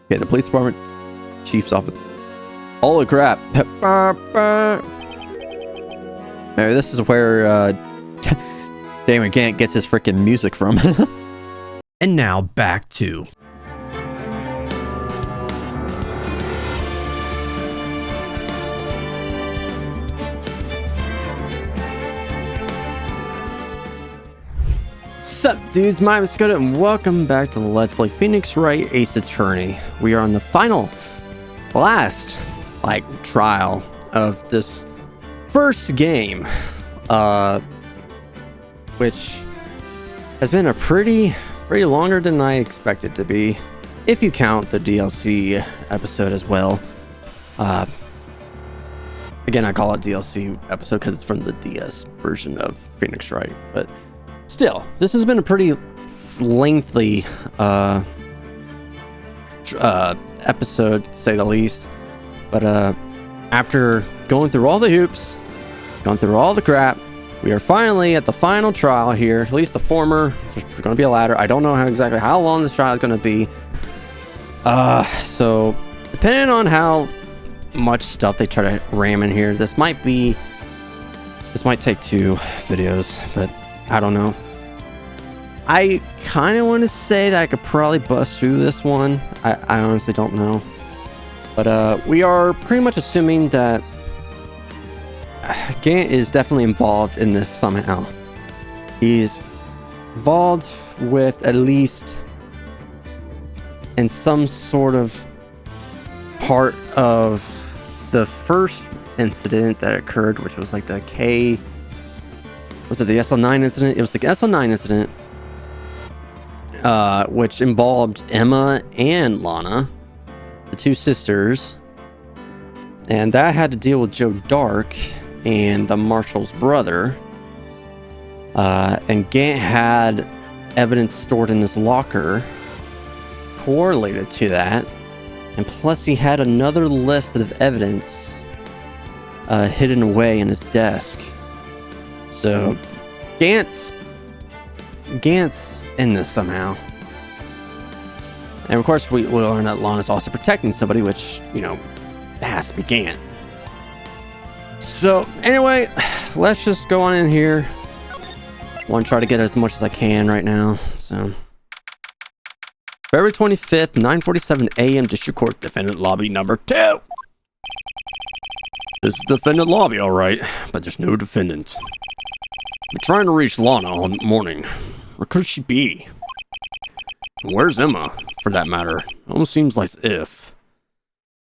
Okay, the police department, chief's office. Holy crap. Maybe this is where Damon Gant gets his freaking music from. And now back to... Sup dudes, my name is MNIDakota and welcome back to the Let's Play Phoenix Wright Ace Attorney. We are on the last trial of this first game, which has been a pretty longer than I expected to be, if you count the DLC episode as well. Again, I call it DLC episode because it's from the DS version of Phoenix Wright, but still, this has been a pretty lengthy episode, to say the least. But after going through all the hoops, going through all the crap, we are finally at the final trial here. At least the former. There's going to be a ladder. I don't know exactly how long this trial is going to be. So depending on how much stuff they try to ram in here, this might take 2 videos, but I don't know. I kind of want to say that I could probably bust through this one. I honestly don't know. But we are pretty much assuming that Gant is definitely involved in this somehow. He's involved with, at least in some sort of part of the first incident that occurred, which was like the was it the SL9 incident? It was the SL9 incident, which involved Emma and Lana, the 2 sisters, and that had to deal with Joe Dark and the Marshal's brother. And Gant had evidence stored in his locker correlated to that, and plus he had another list of evidence hidden away in his desk. So Gant's in this somehow. And of course we learn that Lana's also protecting somebody, which, you know, has to be Gant. So anyway, let's just go on in here. I want to try to get as much as I can right now. So February 25th, 9:47 a.m. District Court, defendant lobby number 2. This is defendant lobby, all right, but there's no defendant. I'm trying to reach Lana all morning. Where could she be? Where's Emma, for that matter? Almost seems like if.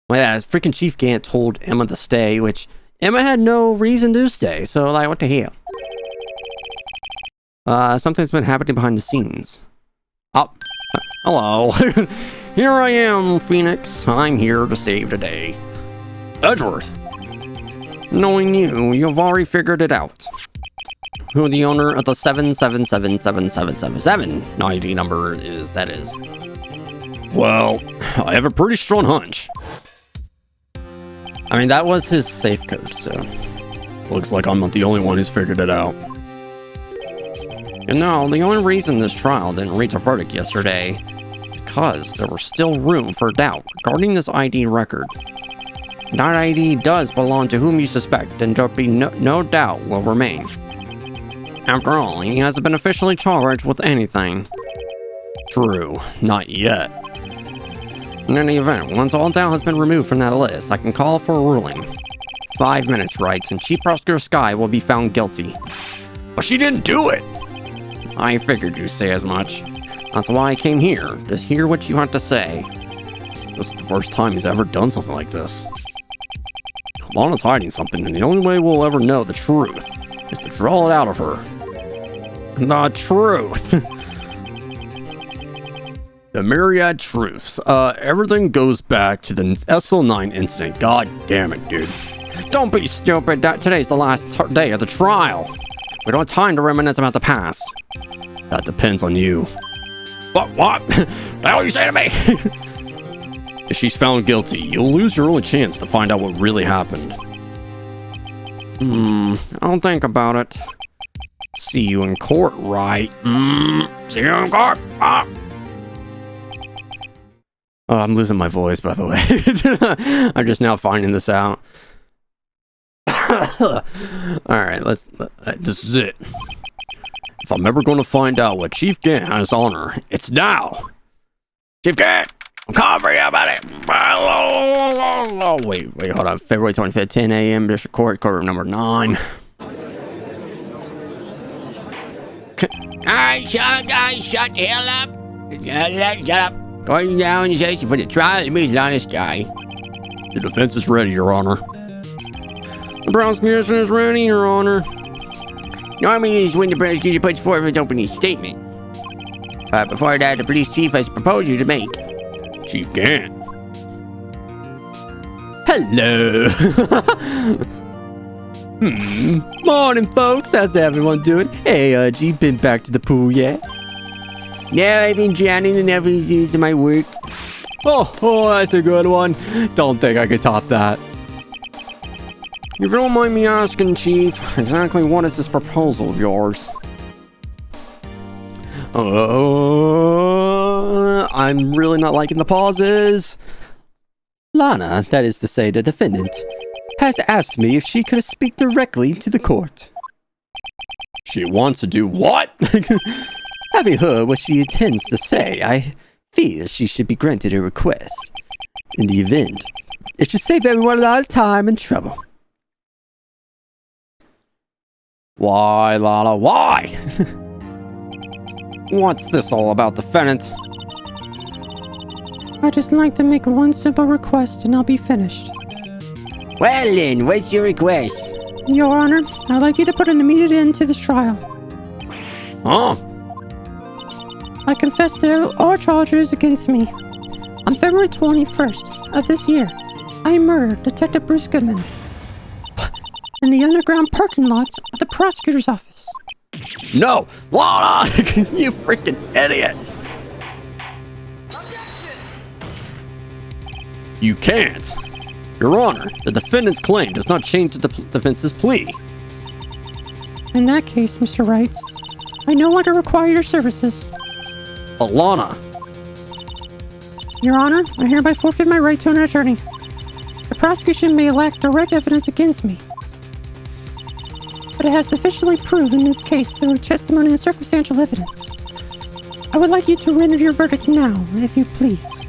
Well, yeah, freaking Chief Gant told Emma to stay, which Emma had no reason to stay, so like, what the hell? Something's been happening behind the scenes. Oh, hello. Here I am, Phoenix. I'm here to save the day. Edgeworth. Knowing you, you've already figured it out. Who the owner of the 7777777 ID number is, that is. Well, I have a pretty strong hunch. I mean, that was his safe code, so looks like I'm not the only one who's figured it out. You know, the only reason this trial didn't reach a verdict yesterday is because there was still room for doubt regarding this ID record. That ID does belong to whom you suspect, and there'll be no doubt will remain. After all, he hasn't been officially charged with anything. True, not yet. In any event, once all doubt has been removed from that list, I can call for a ruling. 5 minutes, Wright, and Chief Prosecutor Sky will be found guilty. But she didn't do it! I figured you'd say as much. That's why I came here, to hear what you have to say. This is the first time he's ever done something like this. Lana's hiding something, and the only way we'll ever know the truth is to draw it out of her. The truth. The myriad truths. Everything goes back to the SL9 incident. God damn it, dude. Don't be stupid. Today's the last day of the trial. We don't have time to reminisce about the past. That depends on you. What? The hell are you saying to me? If she's found guilty, you'll lose your only chance to find out what really happened. I'll think about it. See you in court, Wright. See you in court. Oh, I'm losing my voice, by the way. I'm just now finding this out. Alright, this is it. If I'm ever going to find out what Chief Gant has on her, it's now. Chief Gant, I'm calling for you, buddy. Wait, hold on. February 25th, 10 a.m. District Court, courtroom number 9. Alright, shut the hell up. Shut up. Going down, session for the trial of the honest guy. The defense is ready, Your Honor. The prosecution is ready, Your Honor. Normally, this is when the prosecution puts forth its opening statement. But before that, the police chief has a proposal to make. Chief Gant. Hello. Morning, folks. How's everyone doing? Hey, G, been back to the pool yet? No, I've been drowning in every use of my work. Oh, that's a good one. Don't think I could top that. If you don't mind me asking, Chief, exactly what is this proposal of yours? I'm really not liking the pauses. Lana, that is to say the defendant, has asked me if she could speak directly to the court. She wants to do what? Having heard what she intends to say, I feel she should be granted her request. In the event, it should save everyone a lot of time and trouble. Why, Lana, why? What's this all about, defendant? I'd just like to make one simple request and I'll be finished. Well then, what's your request? Your Honor, I'd like you to put an immediate end to this trial. Huh? I confess to all charges against me. On February 21st of this year, I murdered Detective Bruce Goodman in the underground parking lots of the prosecutor's office. No! Lana! You freaking idiot! You can't. Your Honor, the defendant's claim does not change the defense's plea. In that case, Mr. Wright, I no longer require your services. Alana. Your Honor, I hereby forfeit my right to an attorney. The prosecution may lack direct evidence against me, but it has sufficiently proven its case through testimony and circumstantial evidence. I would like you to render your verdict now, if you please.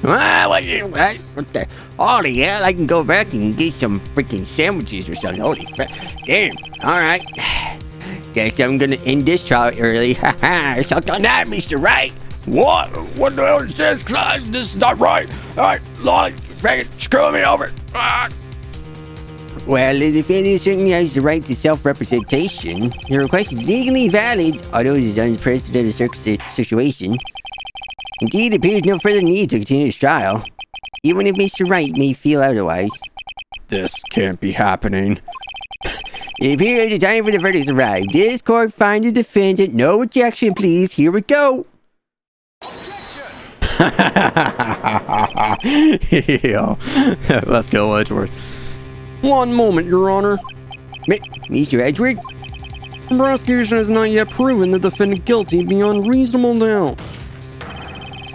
What the? Holy hell, I can go back and get some freaking sandwiches or something. Holy crap. Damn. Alright. Guess I'm gonna end this trial early. Haha. Suck on that, Mr. Wright. What? What the hell is this? This is not right. Alright, Lana, freaking screw me over. Well, the defendant certainly has the right to self-representation. Your request is legally valid, although it is unprecedented situation. Indeed, it appears no further need to continue this trial, even if Mr. Wright may feel otherwise. This can't be happening. It appears the time for the verdict has arrived. This court finds the defendant. No objection, please. Here we go. Yeah. Let's go, Edgeworth. One moment, Your Honor. Mr. Edgeworth? The prosecution has not yet proven the defendant guilty beyond reasonable doubt.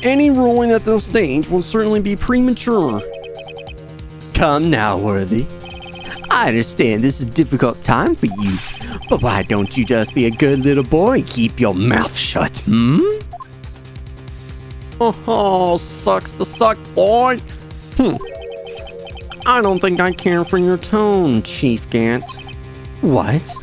Any ruling at this stage will certainly be premature. Come now, Worthy. I understand this is a difficult time for you, but why don't you just be a good little boy and keep your mouth shut, Oh, sucks to suck, boy. I don't think I care for your tone, Chief Gant. What?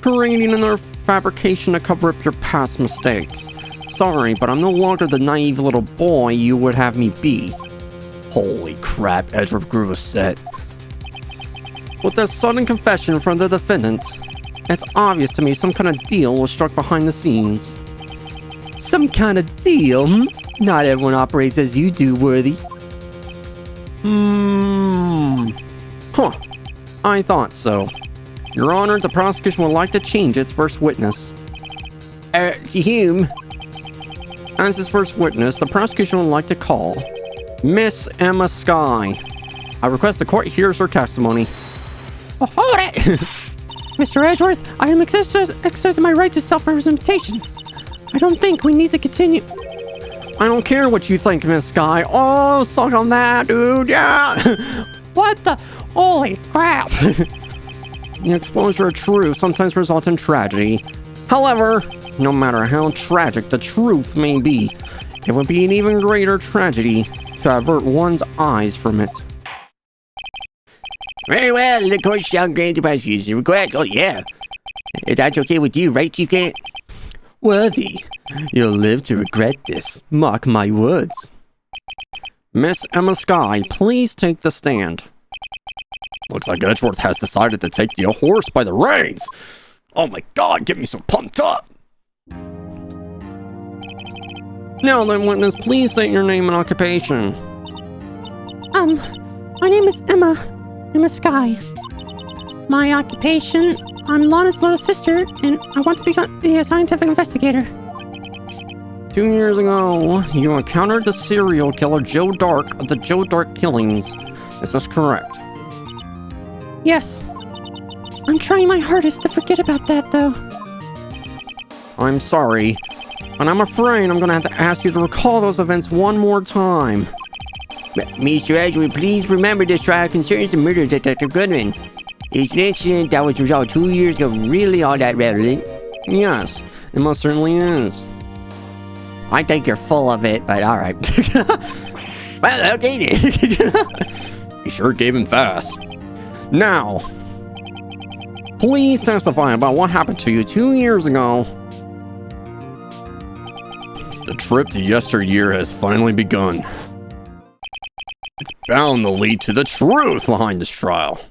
Creating another fabrication to cover up your past mistakes. Sorry, but I'm no longer the naive little boy you would have me be. Holy crap, Edgeworth grew a set. With that sudden confession from the defendant, it's obvious to me some kind of deal was struck behind the scenes. Some kind of deal? Not everyone operates as you do, Worthy. Huh. I thought so. Your Honor, the prosecution would like to change its first witness. Hume? As his first witness, the prosecution would like to call Miss Emma Skye. I request the court hears her testimony. Hold it! Mr. Edgeworth, I am exercising my right to self-representation. I don't think we need to continue. I don't care what you think, Miss Sky. Oh, suck on that, dude. Yeah. What the? Holy crap! The exposure of truth sometimes results in tragedy. However, no matter how tragic the truth may be, it would be an even greater tragedy to avert one's eyes from it. Very well, the court shall grant the prosecution's request. Oh, yeah. If that's okay with you, right, Chief Gant? Worthy, you'll live to regret this. Mark my words. Miss Emma Sky, please take the stand. Looks like Edgeworth has decided to take the horse by the reins. Oh my god, get me so pumped up. Now then, witness, please state your name and occupation. My name is Emma Sky. My occupation, I'm Lana's little sister, and I want to be a scientific investigator. 2 years ago, you encountered the serial killer Joe Dark of the Joe Dark killings. Is this correct? Yes. I'm trying my hardest to forget about that, though. I'm sorry, but I'm afraid I'm gonna have to ask you to recall those events one more time. Mr. Edgeworth, please remember this trial concerns the murder of Detective Goodman. It's an incident that was resolved 2 years ago, really all that relevant. Yes, it most certainly is. I think you're full of it, but alright. Well, okay then. You sure gave him fast. Now, please testify about what happened to you 2 years ago. The trip to yesteryear has finally begun. It's bound to lead to the truth behind this trial.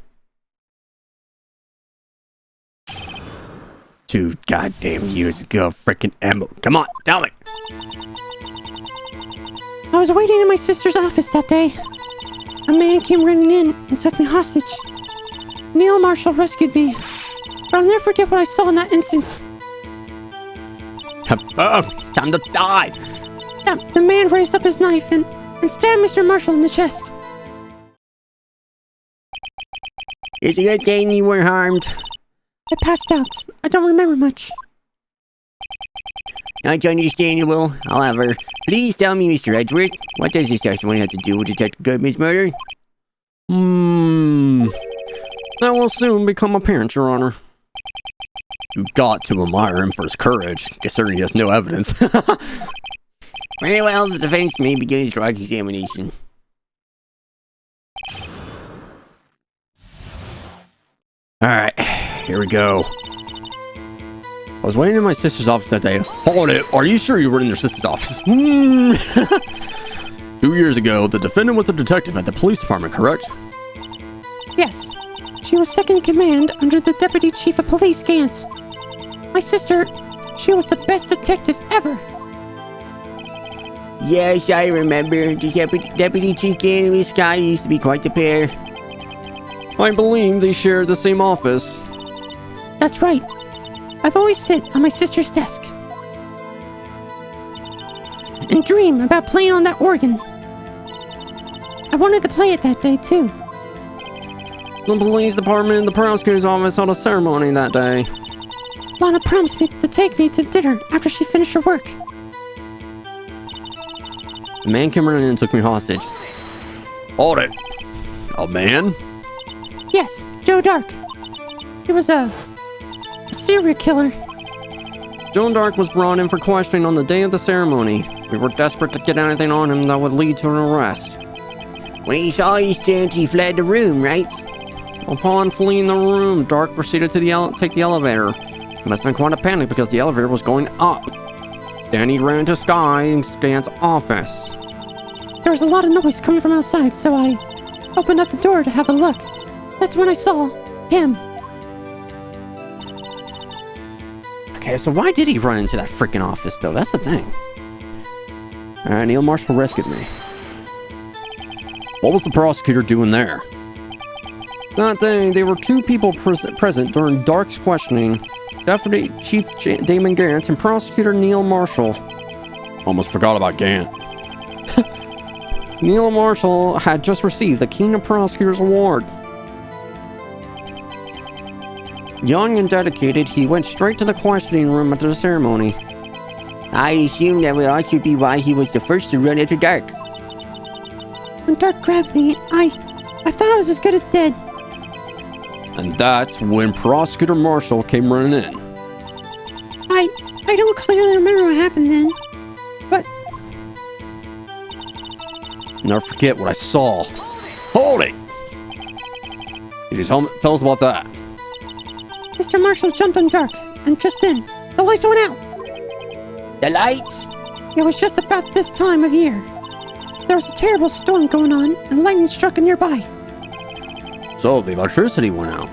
2 goddamn years ago, frickin' Emma. Come on, tell me. I was waiting in my sister's office that day. A man came running in and took me hostage. Neil Marshall rescued me, but I'll never forget what I saw in that instant. Time to die. The man raised up his knife and stabbed Mr. Marshall in the chest. It's a good thing you weren't harmed. I passed out. I don't remember much. That's understandable. However, please tell me, Mr. Edgeworth, what does this testimony have to do with Detective Goodman's murder? That will soon become apparent, Your Honor. You got to admire him for his courage, considering he has no evidence. Very well, the defense may begin its drug examination. Alright, here we go. I was waiting in my sister's office that day. Hold it, are you sure you were in your sister's office? 2 years ago, the defendant was a detective at the police department, correct? Yes. She was second in command under the Deputy Chief of Police, Gant. My sister, she was the best detective ever. Yes, I remember. The Deputy Chief Gant and Miss Sky used to be quite the pair. I believe they shared the same office. That's right. I've always sit on my sister's desk and dream about playing on that organ. I wanted to play it that day, too. The police department and the prosecutor's office held a ceremony that day. Lana promised me to take me to dinner after she finished her work. The man came running in and took me hostage. Hold it. A man? Yes, Joe Dark. He was a serial killer. Joe Dark was brought in for questioning on the day of the ceremony. We were desperate to get anything on him that would lead to an arrest. When he saw his chance, he fled the room, right? Upon fleeing the room, Dark proceeded to take the elevator. He must have been quite a panic because the elevator was going up. Then he ran to Sky and Scant's office. There was a lot of noise coming from outside, so I opened up the door to have a look. That's when I saw him. Okay, so why did he run into that freaking office, though? That's the thing. Alright, Neil Marshall rescued me. What was the prosecutor doing there? That day, there were 2 people present during Dark's questioning. Deputy Chief Damon Gant and Prosecutor Neil Marshall. Almost forgot about Gant. Neil Marshall had just received the Kingdom Prosecutor's Award. Young and dedicated, he went straight to the questioning room after the ceremony. I assume that would also be why he was the first to run after Dark. When Dark grabbed me, I thought I was as good as dead. And that's when Prosecutor Marshall came running in. I don't clearly remember what happened then. But Never forget what I saw. Hold it! Can you tell us about that? Mr. Marshall jumped on Dark, and just then, the lights went out. The lights? It was just about this time of year. There was a terrible storm going on, and lightning struck nearby. So the electricity went out.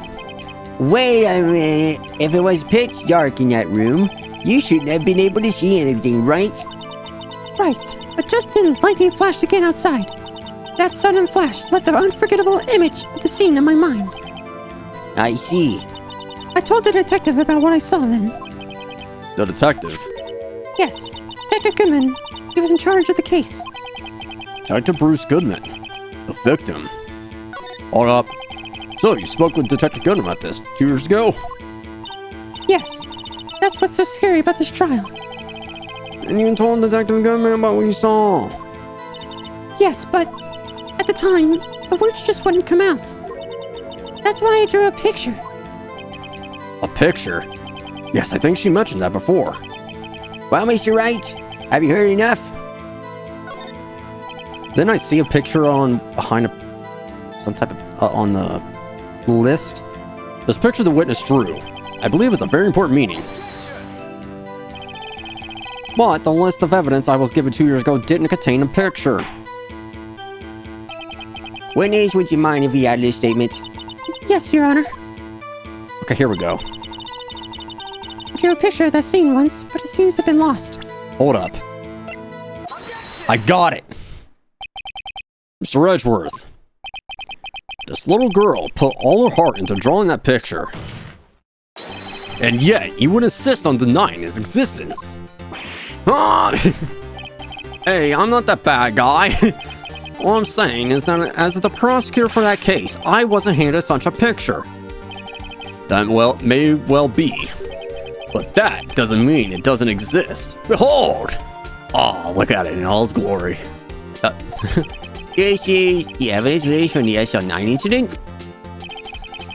Wait a minute. If it was pitch dark in that room, you shouldn't have been able to see anything, right? Right, but just then lightning flashed again outside. That sudden flash left an unforgettable image of the scene in my mind. I see. I told the detective about what I saw then. The detective? Yes, Detective Goodman. He was in charge of the case. Detective Bruce Goodman. The victim. Hold up. So you spoke with Detective Goodman about this 2 years ago? Yes, that's what's so scary about this trial. And you told Detective Goodman about what you saw? Yes, but at the time, the words just wouldn't come out. That's why I drew a picture. A picture? Yes, I think she mentioned that before. Well, Mr. Wright, have you heard enough? Didn't I see a picture on behind some type of on the list? This picture the witness drew, I believe, is a very important meaning. But the list of evidence I was given 2 years ago didn't contain a picture. Witness, would you mind if we add this statement? Yes, Your Honor. Okay, here we go. I drew a picture of that scene once, but it seems to have been lost. Hold up. I got it! Mr. Edgeworth. This little girl put all her heart into drawing that picture. And yet, you would insist on denying his existence. Ah! Hey, I'm not that bad guy. All I'm saying is that as the prosecutor for that case, I wasn't handed such a picture. That may well be. But that doesn't mean it doesn't exist. Behold! Oh, look at it in all its glory. This is the evidence released from the SL9 incident.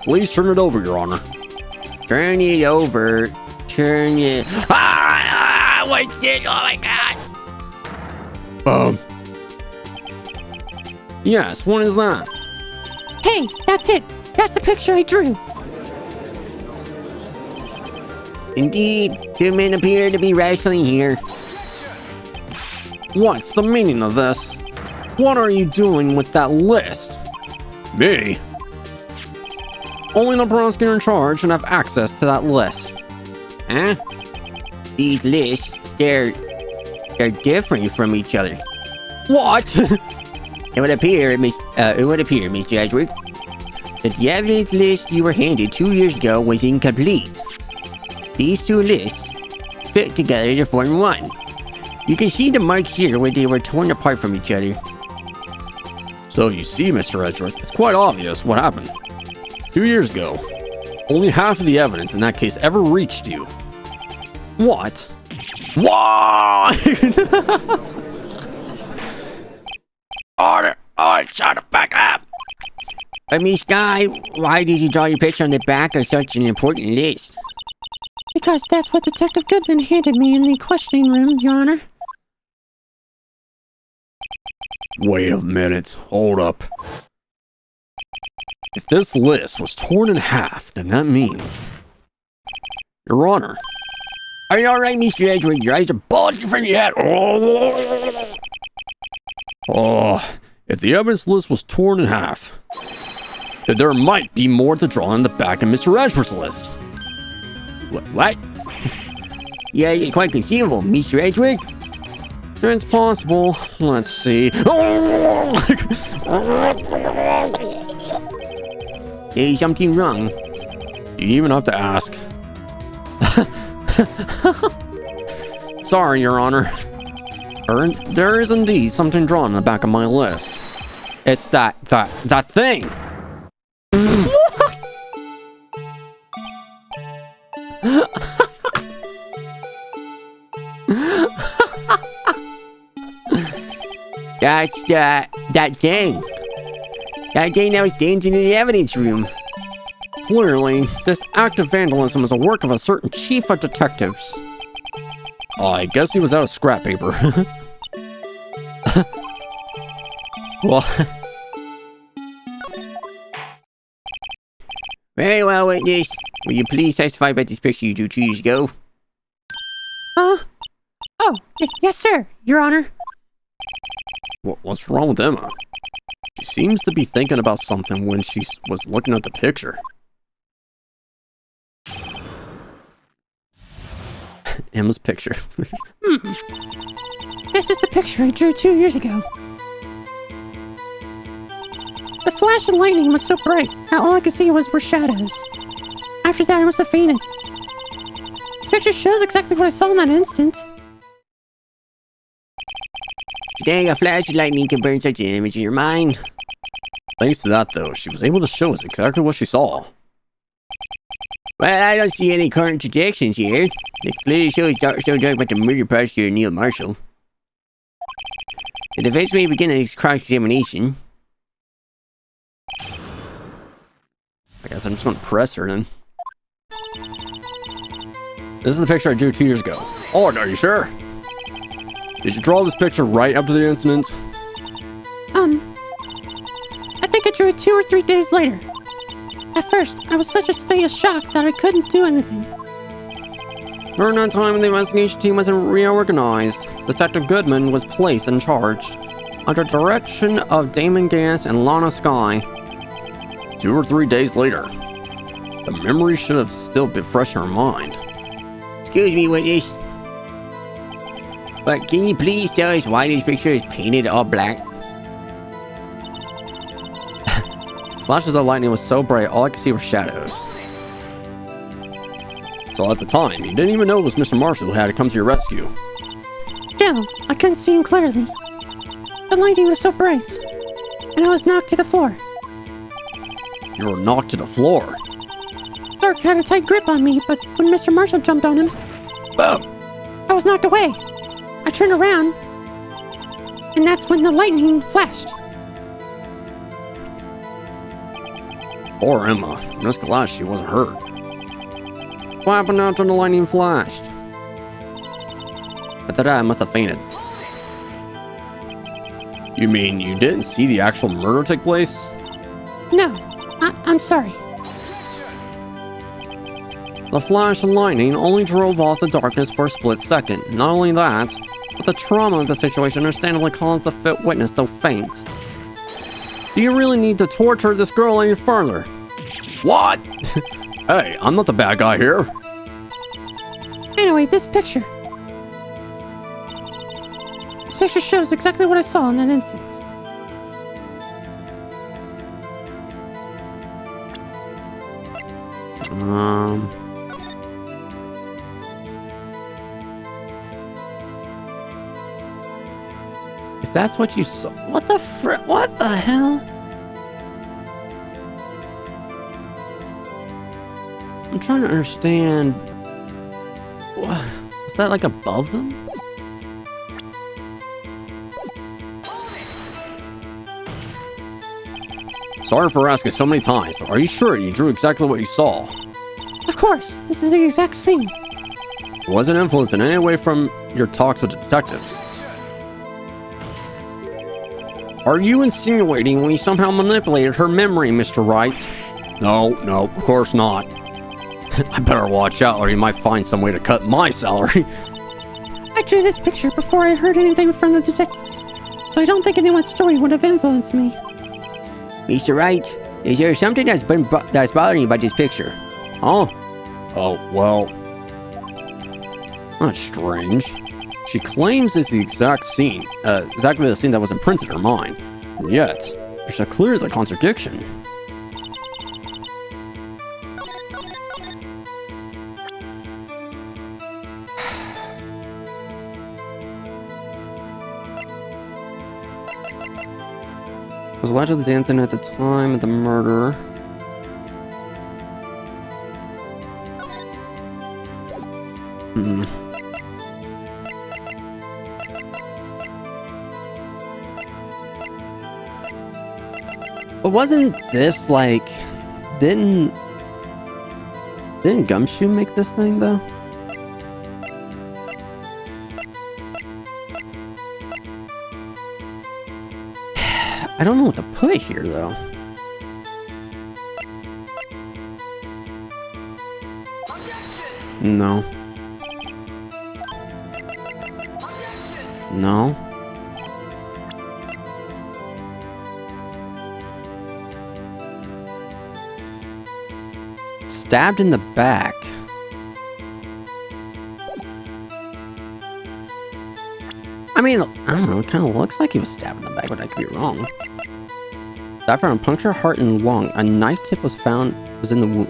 Please turn it over, Your Honor. Turn it over. Turn it... Ah! What's this? Oh my god! Yes, what is that? Hey, that's it. That's the picture I drew. Indeed, two men appear to be wrestling here. What's the meaning of this? What are you doing with that list? Me? Only the prosecutor in charge should have access to that list. Huh? These lists, they're different from each other. What? It would appear, Mr. Edgeworth, that the evidence list you were handed 2 years ago was incomplete. These two lists fit together to form one. You can see the marks here where they were torn apart from each other. So you see, Mr. Edgeworth, it's quite obvious what happened. 2 years ago, only half of the evidence in that case ever reached you. What? Why? Order! Shut the back up! Miss Guy, why did you draw your picture on the back of such an important list? Because that's what Detective Goodman handed me in the questioning room, Your Honor. Wait a minute. Hold up. If this list was torn in half, then that means... Your Honor. Are you alright, Mr. Edgeworth? Your eyes are bulging from your head. Oh, if the evidence list was torn in half, then there might be more to draw on the back of Mr. Edgeworth's list. What? Yeah, it's quite conceivable, Mr. Edgeworth. It's possible. Let's see. There's something wrong. You even have to ask. Sorry, Your Honor. There is indeed something drawn on the back of my list. It's that thing. That's that thing. That thing that was dancing in the evidence room. Clearly, this act of vandalism is a work of a certain chief of detectives. I guess he was out of scrap paper. Well, Very well, witness. Will you please testify about this picture you drew 2 years ago? Yes, sir, Your Honor. what's wrong with Emma? She seems to be thinking about something when she was looking at the picture. Emma's picture. This is the picture I drew 2 years ago. The flash of lightning was so bright that all I could see were shadows. After that, I must have fainted. This picture shows exactly what I saw in that instant. Today, a flash of lightning can burn such an image in your mind. Thanks to that, though, she was able to show us exactly what she saw. Well, I don't see any contradictions here. It clearly shows Dr. Stone talking about the murder prosecutor Neil Marshall. The defense may begin its cross-examination. I guess I'm just gonna press her then. This is the picture I drew 2 years ago. Oh, are you sure? Did you draw this picture right after the incident? I think I drew it 2 or 3 days later. At first, I was such a state of shock that I couldn't do anything. During that time, the investigation team was reorganized. Detective Goodman was placed in charge, under direction of Damon Gans and Lana Sky. 2 or 3 days later. The memory should have still been fresh in her mind. Excuse me, witness. But can you please tell us why this picture is painted all black? Flashes of lightning was so bright, all I could see were shadows. So at the time, you didn't even know it was Mr. Marshall who had to come to your rescue. No, I couldn't see him clearly. The lightning was so bright, and I was knocked to the floor. You were knocked to the floor. Dark had a tight grip on me, but when Mr. Marshall jumped on him, Boom! I was knocked away. I turned around, and that's when the lightning flashed. Poor Emma. I'm just glad she wasn't hurt. What happened after the lightning flashed? After that, I must have fainted. You mean you didn't see the actual murder take place? No, I'm sorry. The flash of lightning only drove off the darkness for a split second. Not only that, but the trauma of the situation understandably caused the fit witness to faint. Do you really need to torture this girl any further? What? Hey, I'm not the bad guy here. Anyway, this picture. This picture shows exactly what I saw in that instant. If that's what you saw, what the hell? I'm trying to understand. What? Is that like above them? Sorry for asking so many times, but are you sure you drew exactly what you saw? Of course, this is the exact scene. It wasn't influenced in any way from your talks with the detectives. Are you insinuating we somehow manipulated her memory, Mr. Wright? No, of course not. I better watch out or you might find some way to cut my salary. I drew this picture before I heard anything from the detectives, so I don't think anyone's story would have influenced me. Mr. Wright, is there something that's bothering you about this picture? Huh? Oh, well... That's strange. She claims it's the exact scene, exactly the scene that was imprinted in her mind. And yet, there's a clear contradiction. Was allegedly dancing at the time of the murder. But wasn't this like... Didn't Gumshoe make this thing, though? I don't know what to put here, though. No. No. Stabbed in the back. I mean, I don't know, it kind of looks like he was stabbed in the back, but I could be wrong. I found a puncture, heart, and lung. A knife tip was in the wound.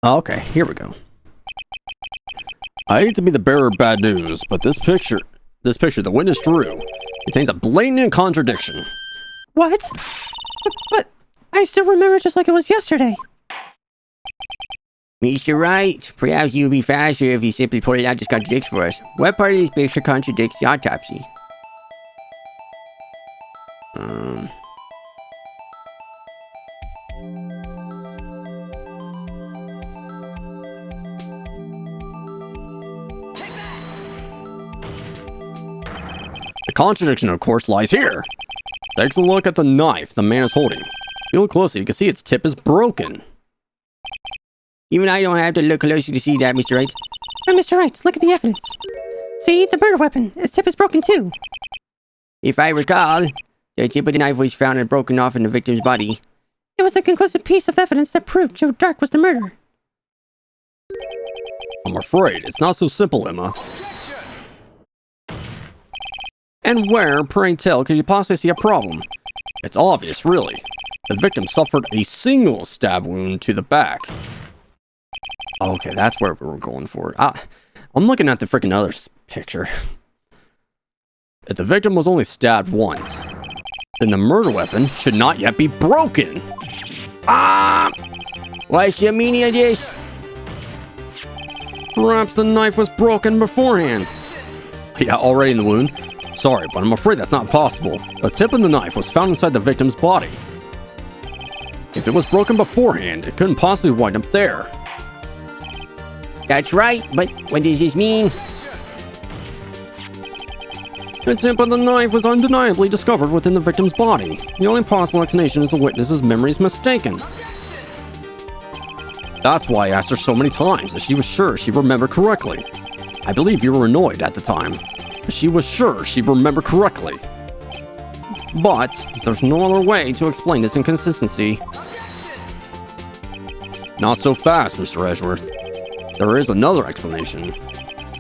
Okay, here we go. I hate to be the bearer of bad news, but this picture the witness drew contains a blatant contradiction. What? But I still remember it just like it was yesterday. Mr. Wright, perhaps you would be faster if you simply pointed out this contradicts for us. What part of this picture contradicts the autopsy? The contradiction, of course, lies here. Takes a look at the knife the man is holding. You look closely, you can see its tip is broken. Even I don't have to look closely to see that, Mr. Wright. But Mr. Wright, look at the evidence. See, the murder weapon. Its tip is broken too. If I recall, the tip of the knife was found and broken off in the victim's body. It was the conclusive piece of evidence that proved Joe Dark was the murderer. I'm afraid it's not so simple, Emma. And where, pray tell, could you possibly see a problem? It's obvious, really. The victim suffered a single stab wound to the back. Okay, that's where we were going for. I'm looking at the freaking other picture. If the victim was only stabbed once, then the murder weapon should not yet be broken. What's the meaning of this? Perhaps the knife was broken beforehand. Yeah, already in the wound. Sorry, but I'm afraid that's not possible. The tip of the knife was found inside the victim's body. If it was broken beforehand, it couldn't possibly wind up there. That's right, but what does this mean? The tip of the knife was undeniably discovered within the victim's body. The only possible explanation is the witness's memory is mistaken. That's why I asked her so many times if she was sure she remembered correctly. I believe you were annoyed at the time. She was sure she remembered correctly. But there's no other way to explain this inconsistency. Not so fast, Mr. Edgeworth. There is another explanation.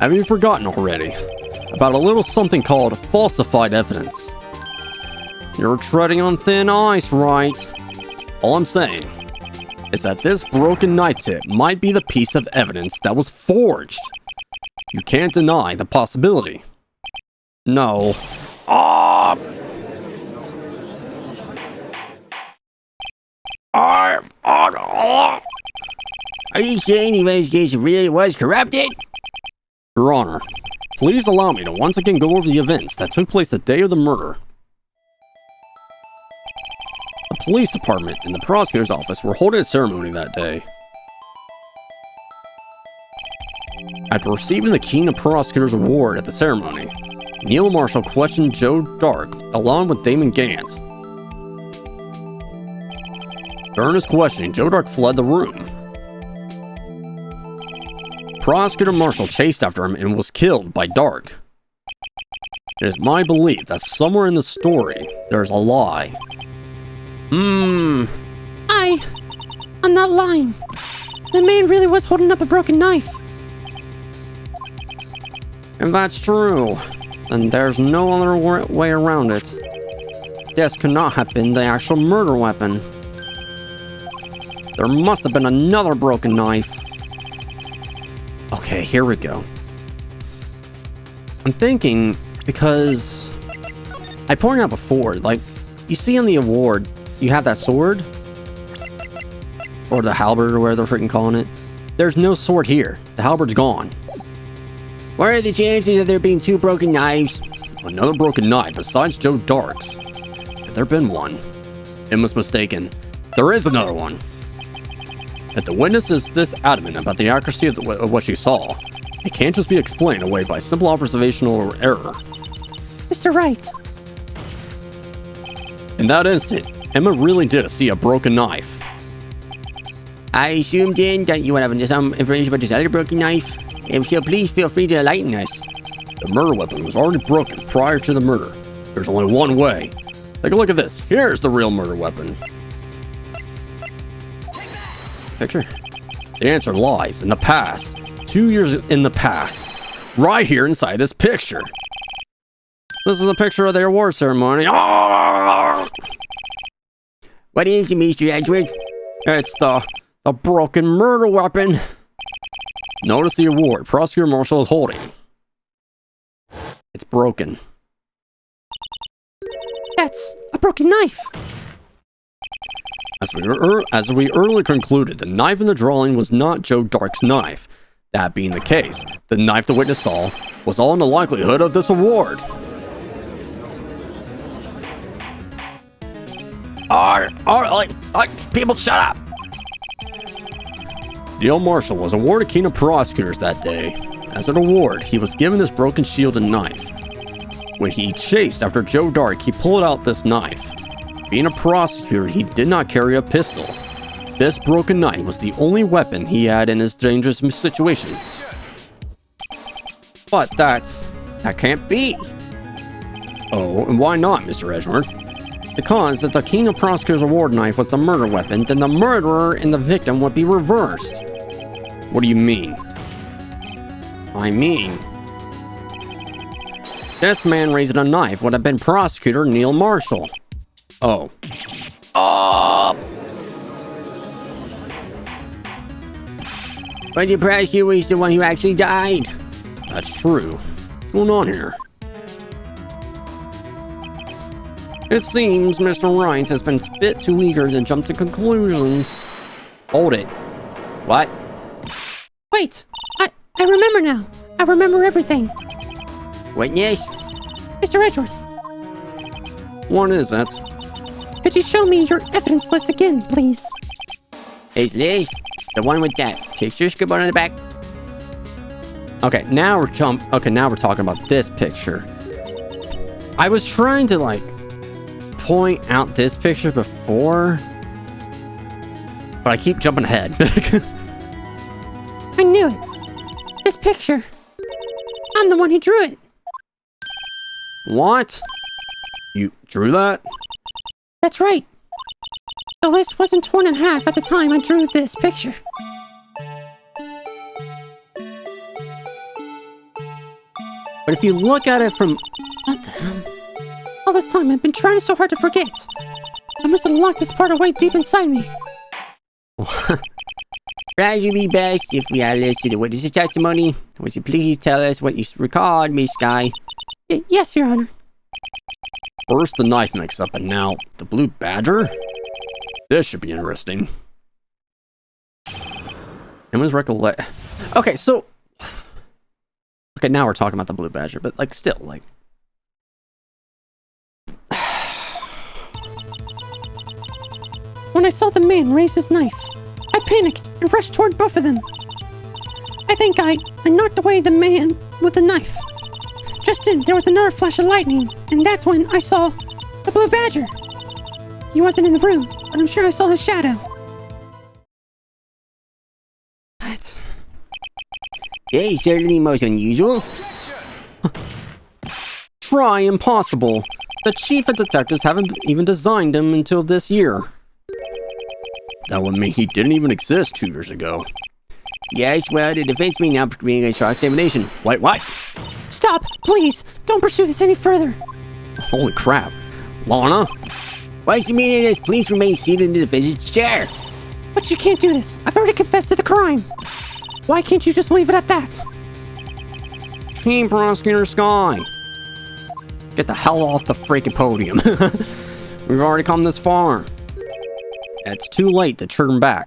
Have you forgotten already? About a little something called falsified evidence. You're treading on thin ice, Wright? All I'm saying is that this broken knife tip might be the piece of evidence that was forged. You can't deny the possibility. No. Are you saying the investigation really was corrupted? Your Honor, please allow me to once again go over the events that took place the day of the murder. The police department and the prosecutor's office were holding a ceremony that day. After receiving the King of Prosecutors Award at the ceremony, Neil Marshall questioned Joe Dark along with Damon Gant. During his questioning, Joe Dark fled the room. Prosecutor Marshall chased after him and was killed by Dark. It is my belief that somewhere in the story, there's a lie. I'm not lying. The man really was holding up a broken knife. If that's true, then there's no other way around it. This could not have been the actual murder weapon. There must have been another broken knife. Okay, here we go. I'm thinking, because I pointed out before, like, you see on the award, you have that sword, or the halberd, or whatever they're freaking calling it. There's no sword here. The halberd's gone. What are the chances of there being two broken knives? Another broken knife besides Joe Dark's. If there been one? Emma's mistaken. There is another one. If the witness is this adamant about the accuracy of what she saw, it can't just be explained away by simple observational error. Mr. Wright. In that instant, Emma really did see a broken knife. I assume then that you want to have some information about this other broken knife? If so, please feel free to enlighten us. The murder weapon was already broken prior to the murder. There's only one way. Take a look at this. Here's the real murder weapon. Picture? The answer lies in the past. 2 years in the past. Right here inside this picture. This is a picture of the award ceremony. Oh! What is it, Mr. Edward? It's the broken murder weapon. Notice the award Prosecutor Marshall is holding. It's broken. That's a broken knife. As we earlier concluded, the knife in the drawing was not Joe Dark's knife. That being the case, the knife the witness saw was all in the likelihood of this award. People shut up! Neil Marshall was awarded King of Prosecutors that day. As an award, he was given this broken shield and knife. When he chased after Joe Dark, he pulled out this knife. Being a prosecutor, he did not carry a pistol. This broken knife was the only weapon he had in his dangerous situation. But that can't be. Oh, and why not, Mr. Edward? Because if the King of Prosecutors award knife was the murder weapon, then the murderer and the victim would be reversed. What do you mean? I mean, this man raising a knife would have been Prosecutor Neil Marshall. Oh. But the prosecutor was the one who actually died. That's true. What's going on here? It seems Mr. Wright has been a bit too eager to jump to conclusions. Hold it. What? Wait, I remember now. I remember everything. Witness? Mr. Edgeworth, What is it? could you show me your evidence list again, please? His list? The one with that picture scribbled on the back? Okay, now we're talking about this picture. I was trying to point out this picture before, but I keep jumping ahead. I knew it. This picture. I'm the one who drew it. What? You drew that? That's right. The list wasn't torn in half at the time I drew this picture. But if you look at it from... What the hell? All this time I've been trying so hard to forget. I must have locked this part away deep inside me. Perhaps it would be best if we had a list of the witness's testimony. Would you please tell us what you recalled, Miss Sky? Yes, Your Honor. First the knife mix-up, and now the blue badger? This should be interesting. Emma's recollect... Okay, so... Okay, now we're talking about the blue badger, but still. When I saw the man raise his knife, I panicked and rushed toward both of them. I think I knocked away the man with the knife. Just then, there was another flash of lightning, and that's when I saw the blue badger. He wasn't in the room, but I'm sure I saw his shadow. What? Yeah, certainly most unusual. Try impossible. The chief of detectives haven't even designed him until this year. That would mean he didn't even exist 2 years ago. Yes, well, the defense may now bring a short examination. Wait, what? Stop! Please! Don't pursue this any further! Holy crap. Lana? What's the meaning of this? Please remain seated in the defendant's chair. But you can't do this! I've already confessed to the crime! Why can't you just leave it at that? Team Prosecutor Sky. Get the hell off the freaking podium. We've already come this far. It's too late to turn back.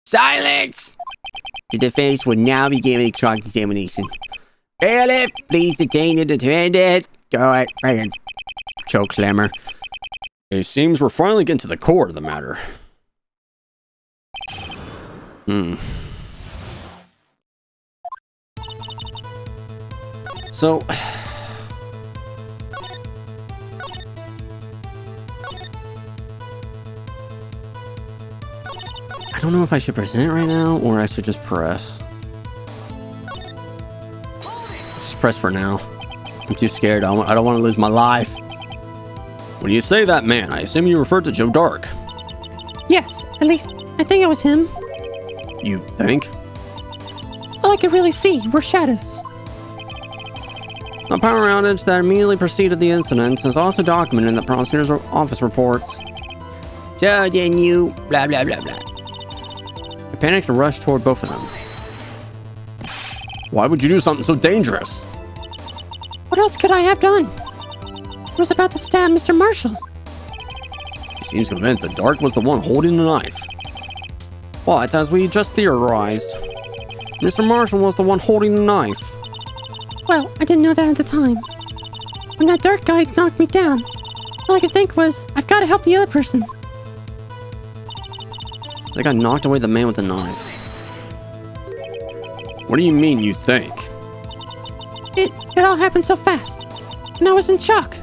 Silence! The defense will now be given a short examination. Bailiff, please detain the defendant. Go ahead. choke slammer. It seems we're finally getting to the core of the matter. So... I don't know if I should present right now, or I should just press. Let's just press for now. I'm too scared. I don't want to lose my life. When you say that man, I assume you referred to Joe Dark. Yes, at least I think it was him. You think? All I could really see were shadows. A power outage that immediately preceded the incident is also documented in the prosecutor's office reports. So then you blah blah blah blah. I panicked and rushed toward both of them. Why would you do something so dangerous? What else could I have done? I was about to stab Mr. Marshall. He seems convinced that Dark was the one holding the knife. But, as we just theorized, Mr. Marshall was the one holding the knife. Well, I didn't know that at the time. When that Dark guy knocked me down, all I could think was, I've got to help the other person. I think I knocked away the man with the knife. What do you mean, you think? It all happened so fast, and I was in shock.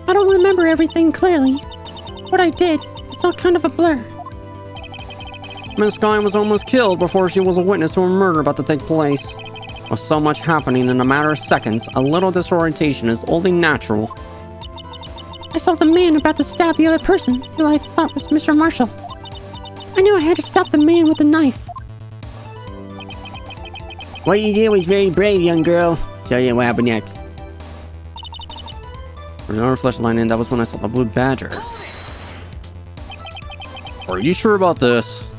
I don't remember everything clearly. What I did, it's all kind of a blur. Miss Sky was almost killed before she was a witness to a murder about to take place. With so much happening in a matter of seconds, a little disorientation is only natural. I saw the man about to stab the other person, who I thought was Mr. Marshall. I knew I had to stop the man with the knife. What you did was very brave, young girl. Show you what happened next. There's another flashlight in. That was when I saw the blue badger. Are you sure about this?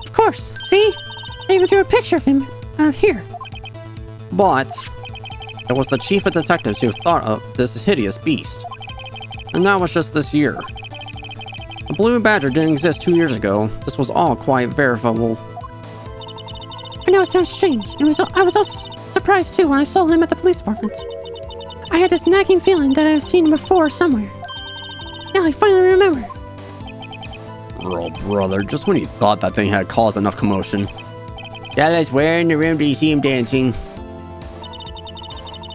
Of course, see? I even drew a picture of him, here. But it was the chief of detectives who thought of this hideous beast. And that was just this year. The blue badger didn't exist 2 years ago. This was all quite verifiable. I know it sounds strange. I was also surprised too when I saw him at the police department. I had this nagging feeling that I've seen him before somewhere. Now I finally remember. Oh, brother, just when you thought that thing had caused enough commotion. Tell us where in the room do you see him dancing?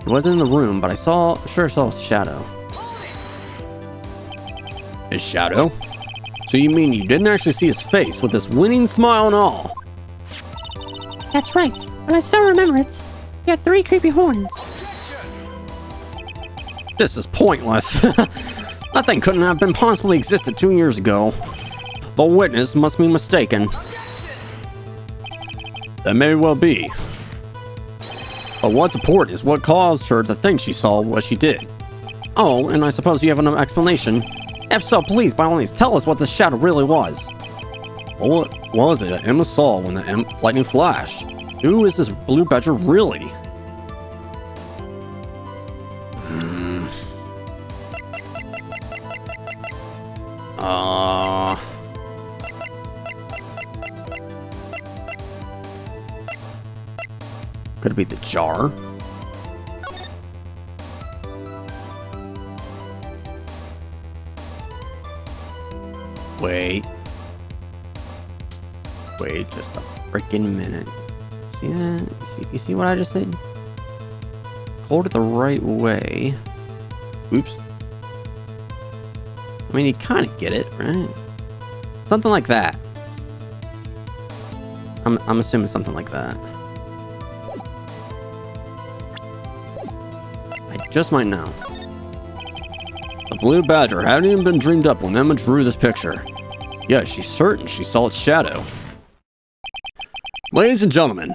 He wasn't in the room, but I sure saw his shadow. His shadow? So you mean you didn't actually see his face with this winning smile and all? That's right, but I still remember it. He had 3 creepy horns. This is pointless. That thing couldn't have been possibly existed 2 years ago. The witness must be mistaken. That may well be. But what's important is what caused her to think she saw what she did. Oh, and I suppose you have an explanation. If so, please, by all means, tell us what the shadow really was. What was it that Emma saw when the lightning flashed? Who is this blue badger really? Could it be the jar? Wait just a freaking minute. See that? You see what I just said? Hold it the right way. Oops. I mean, you kind of get it, right? Something like that. I'm assuming something like that. I just might know. The blue badger hadn't even been dreamed up when Emma drew this picture. Yet she's certain she saw its shadow. Ladies and gentlemen,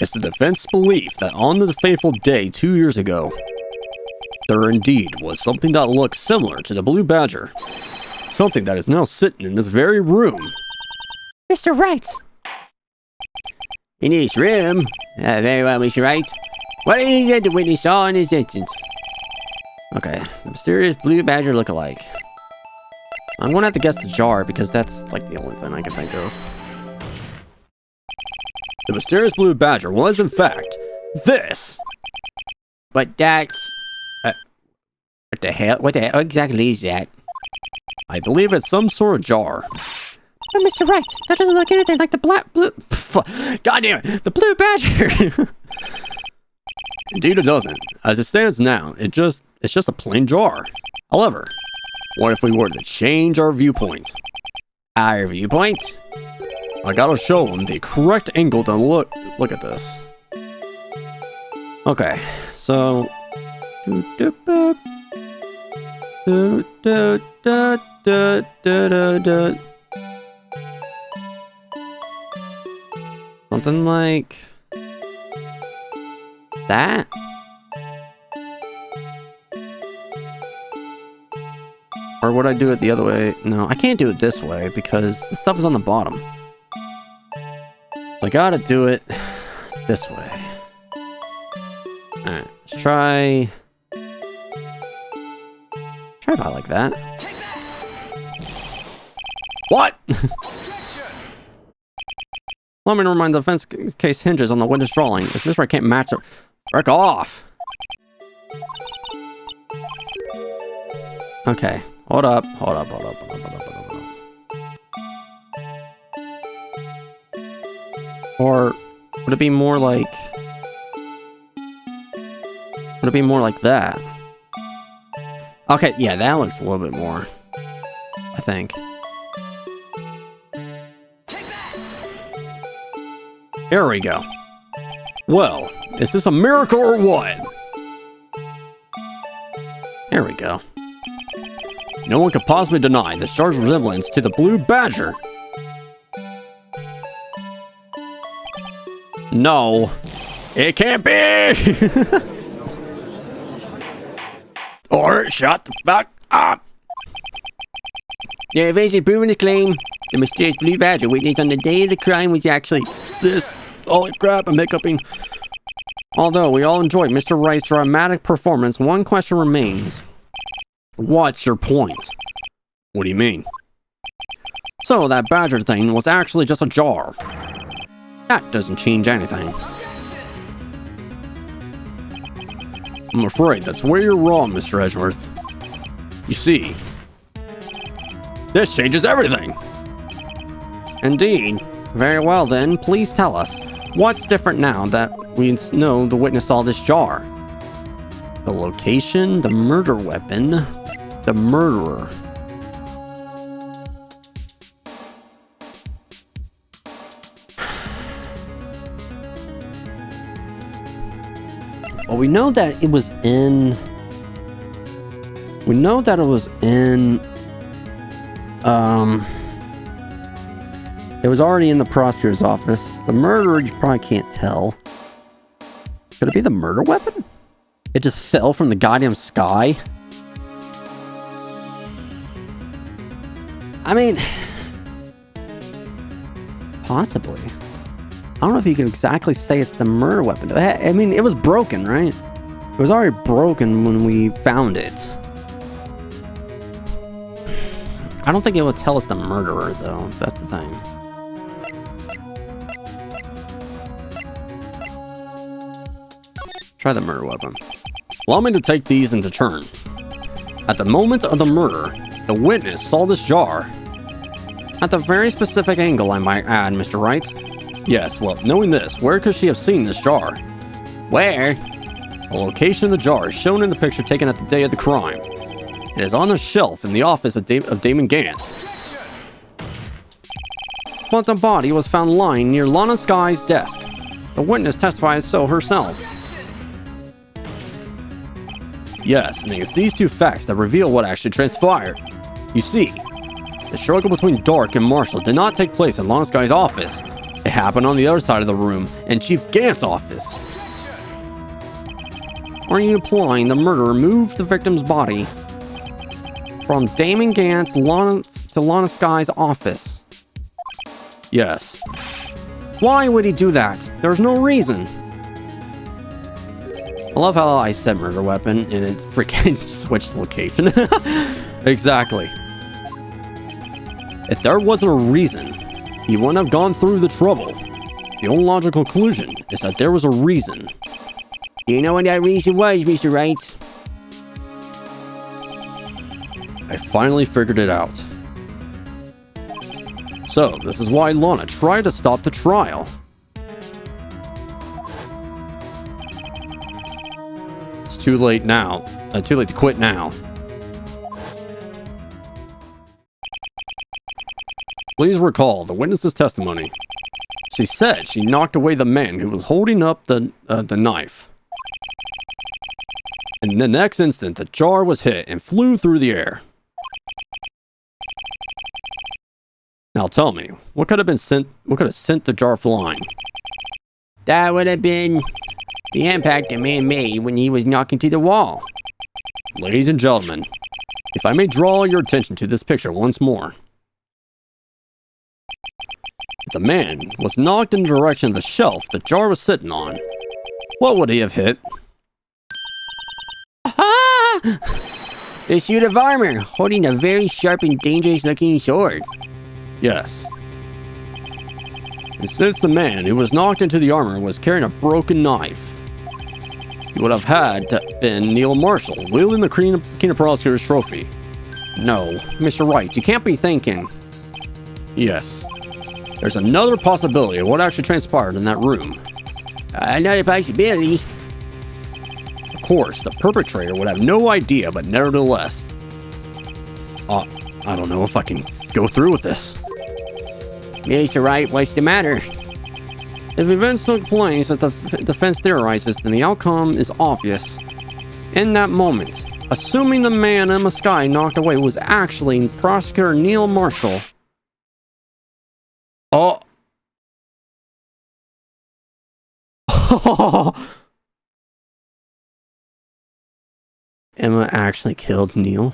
it's the defense's belief that on the fateful day 2 years ago, there indeed was something that looked similar to the blue badger. Something that is now sitting in this very room. Mr. Wright! In this room? Very well, Mr. Wright. What is it the witness saw in this instance? Okay, the mysterious blue badger look-alike. I'm gonna have to guess the jar because that's like the only thing I can think of. The mysterious blue badger was in fact this. But that's... What the hell? What exactly is that? I believe it's some sort of jar. But Mr. Wright, that doesn't look anything like the blue... God damn it! The blue badger! Indeed it doesn't. As it stands now, it's just a plain jar. However, what if we were to change our viewpoint? Our viewpoint? I gotta show him the correct angle to look at this. Okay, so... Something like... that? Or would I do it the other way? No, I can't do it this way because the stuff is on the bottom. I gotta do it this way. Alright, let's try about like that. What? Let me remind the defense case hinges on the witness drawing. If Mr. Wright can't match it, break off. Okay, hold up. Or would it be more like... would it be more like that? Okay, yeah, that looks a little bit more, I think. There we go. Well, is this a miracle or what? There we go. No one could possibly deny the star's resemblance to the blue badger. No, it can't be! Or shut the fuck up! They're eventually proving his claim. The mysterious blue badger witnessed on the day of the crime was actually this. Holy crap, I'm hiccuping. Although we all enjoyed Mr. Wright's dramatic performance, one question remains. What's your point? What do you mean? So that badger thing was actually just a jar. That doesn't change anything. I'm afraid that's where you're wrong, Mr. Edgeworth. You see, this changes everything. Indeed. Very well then, please tell us, what's different now that we know the witness saw this jar? The location, the murder weapon, the murderer. Well, we know that it was in... It was already in the prosecutor's office. The murderer, you probably can't tell. Could it be the murder weapon? It just fell from the goddamn sky? I mean... possibly. I don't know if you can exactly say it's the murder weapon. I mean, it was broken, right? It was already broken when we found it. I don't think it will tell us the murderer, though. That's the thing. Try the murder weapon. Allow me to take these into turn. At the moment of the murder, the witness saw this jar. At the very specific angle, I might add, Mr. Wright. Yes, well, knowing this, where could she have seen this jar? where? The location of the jar is shown in the picture taken at the day of the crime. It is on a shelf in the office of Damon Gant. But the body was found lying near Lana Sky's desk. The witness testified so herself. Yes, and it's these two facts that reveal what actually transpired. You see, the struggle between Dark and Marshall did not take place in Lana Sky's office. It happened on the other side of the room, in Chief Gant's office. Are you implying the murderer moved the victim's body from Damon Gant's to Lana Sky's office? Yes. Why would he do that? There's no reason. I love how I said murder weapon and it freaking switched location. Exactly. If there wasn't a reason, he wouldn't have gone through the trouble. The only logical conclusion is that there was a reason. Do you know what that reason was, Mr. Wright? I finally figured it out. So, this is why Lana tried to stop the trial. It's too late now. Too late to quit now. Please recall the witness's testimony. She said she knocked away the man who was holding up the knife. In the next instant, the jar was hit and flew through the air. Now tell me, what could have sent the jar flying? That would have been the impact the man made when he was knocking to the wall. Ladies and gentlemen, if I may draw your attention to this picture once more. If the man was knocked in the direction of the shelf the jar was sitting on, what would he have hit? Ah! The suit of armor, holding a very sharp and dangerous looking sword. Yes. And since the man who was knocked into the armor was carrying a broken knife, he would have had to been Neil Marshall, wielding the Kingdom Prosecutor's trophy. No, Mr. Wright, you can't be thinking. Yes. There's another possibility of what actually transpired in that room. Another possibility. Of course, the perpetrator would have no idea, but nevertheless. I don't know if I can go through with this. Mr. Wright, what's the matter? If events took place as the defense theorizes, then the outcome is obvious. In that moment, assuming the man Emma Skye knocked away was actually Prosecutor Neil Marshall. Oh. Emma actually killed Neil.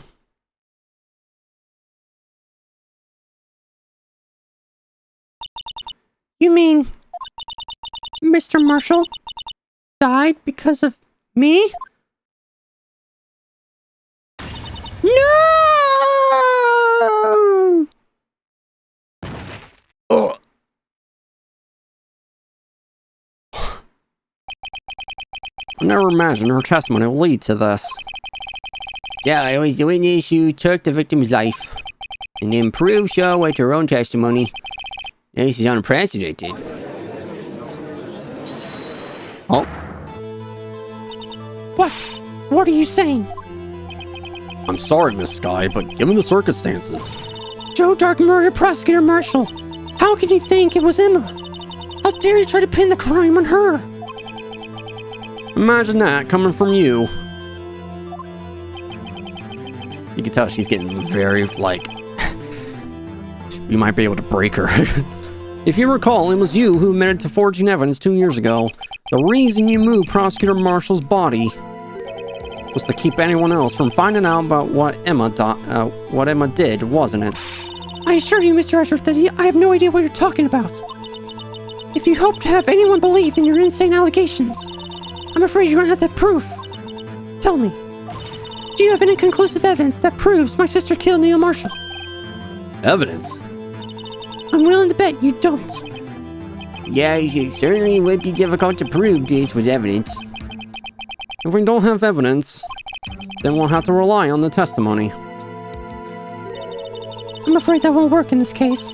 You mean Mr. Marshall died because of me? No! Oh. I never imagined her testimony would lead to this. Yeah, I was the witness who took the victim's life, and then proved so with her own testimony. This is unprecedented. Oh. What? What are you saying? I'm sorry, Miss Skye, but given the circumstances. Joe Dark murdered Prosecutor Marshall. How can you think it was Emma? How dare you try to pin the crime on her? Imagine that coming from you. You can tell she's getting very, like... we might be able to break her. If you recall, it was you who admitted to forging evidence 2 years ago. The reason you moved Prosecutor Marshall's body was to keep anyone else from finding out about what Emma did, wasn't it? I assure you, Mr. Ashworth, that I have no idea what you're talking about. If you hope to have anyone believe in your insane allegations, I'm afraid you're gonna have that proof. Tell me, do you have any conclusive evidence that proves my sister killed Neil Marshall? Evidence? I'm willing to bet you don't. Yeah, it certainly would be difficult to prove this with evidence. If we don't have evidence, then we'll have to rely on the testimony. I'm afraid that won't work in this case.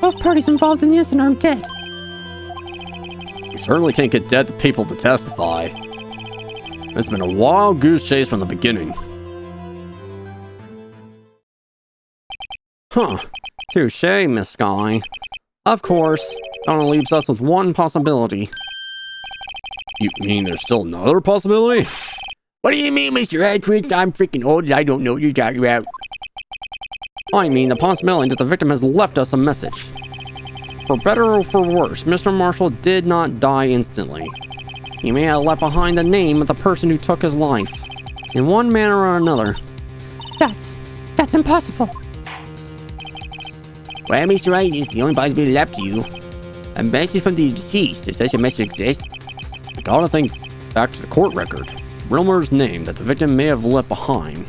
Both parties involved in the incident are dead. We certainly can't get dead people to testify. It's been a wild goose chase from the beginning. Huh. Touche, Miss Skye. Of course, that only leaves us with one possibility. You mean there's still another possibility? What do you mean, Mr. Ashworth? I'm freaking old and I don't know what you're talking about. I mean the possibility that the victim has left us a message. For better or for worse, Mr. Marshall did not die instantly. He may have left behind the name of the person who took his life. In one manner or another. That's impossible. Well, Mr. Wright is the only possibility left to you. A message from the deceased. Does such a message exist? I gotta think back to the court record. Rilmer's name that the victim may have left behind.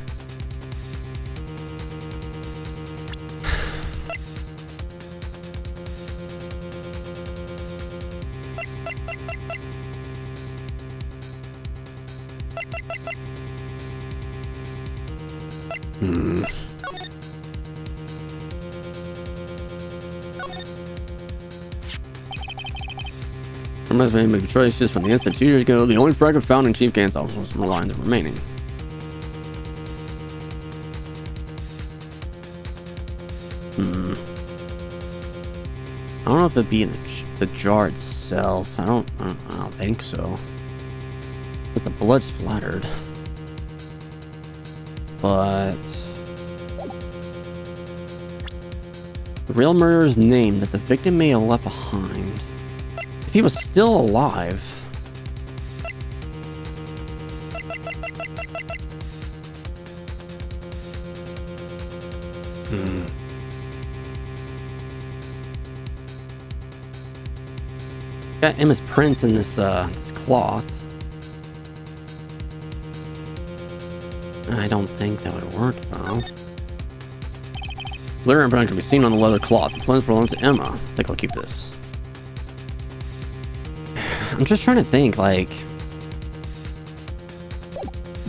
must have made choices from the incident 2 years ago. The only fragment found in Chief Gan's office was relying on the remaining. I don't know if it'd be in the jar itself. I don't think so. Because the blood splattered. But the real murderer's name that the victim may have left behind. If he was still alive. Got Emma's prints in this this cloth. I don't think that would work though. Glitter and brown can be seen on the leather cloth. The plans belong to Emma. I think I'll keep this. I'm just trying to think, like,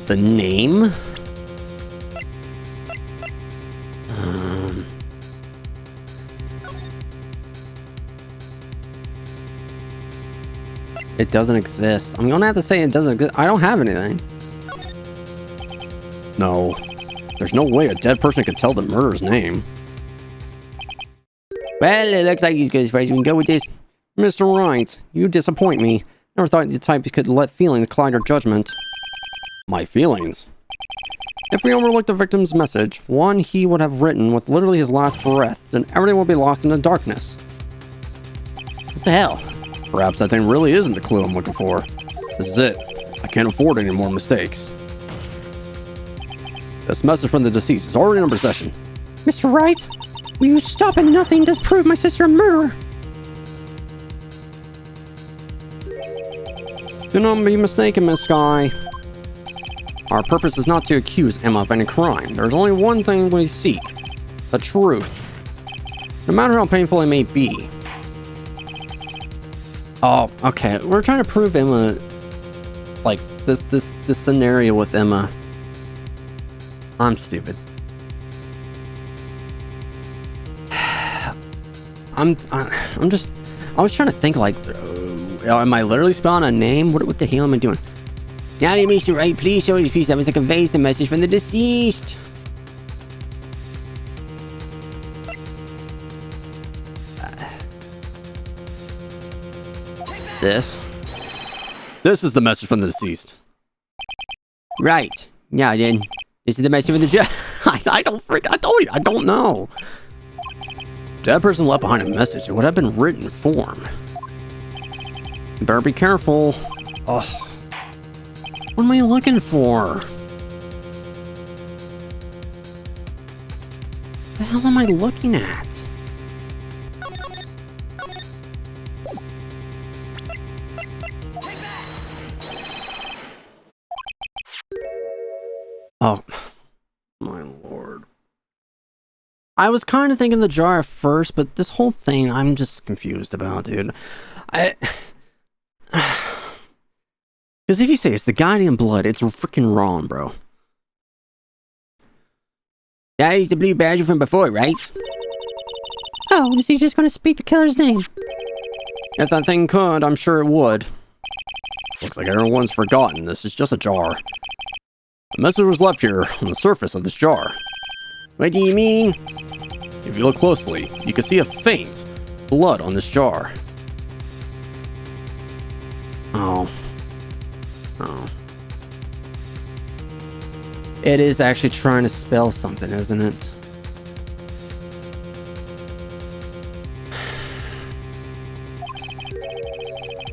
the name. It doesn't exist. I'm gonna have to say it doesn't exist. I don't have anything. No. There's no way a dead person could tell the murderer's name. Well, it looks like he's good as far as we can go with this. Mr. Wright, you disappoint me. Never thought the type could let feelings cloud your judgment. My feelings? If we overlook the victim's message, one he would have written with literally his last breath, then everything will be lost in the darkness. What the hell? Perhaps that thing really isn't the clue I'm looking for. This is it. I can't afford any more mistakes. This message from the deceased is already in possession. Mr. Wright, will you stop at nothing to prove my sister a murderer? Do not be mistaken, Miss Sky. Our purpose is not to accuse Emma of any crime. There's only one thing we seek. The truth. No matter how painful it may be. Oh, okay. We're trying to prove Emma, like, this scenario with Emma. I'm stupid. I was trying to think, like, am I literally spelling a name? What the hell am I doing? Now, Mr. Wright, please show this piece of evidence that conveys the message from the deceased. This is the message from the deceased. Right. Now then, this is the message from the judge. I don't know. Dead person left behind a message. It would have been written form. You better be careful. Oh. What am I looking for? What the hell am I looking at? Oh, my lord. I was kind of thinking the jar at first, but this whole thing I'm just confused about, dude. Because if you say it's the guardian blood, it's freaking wrong, bro. That is the blue badger from before, right? Oh, is he just going to speak the killer's name? If that thing could, I'm sure it would. Looks like everyone's forgotten. This is just a jar. The message was left here on the surface of this jar. What do you mean? If you look closely, you can see a faint blood on this jar. Oh. It is actually trying to spell something, isn't it?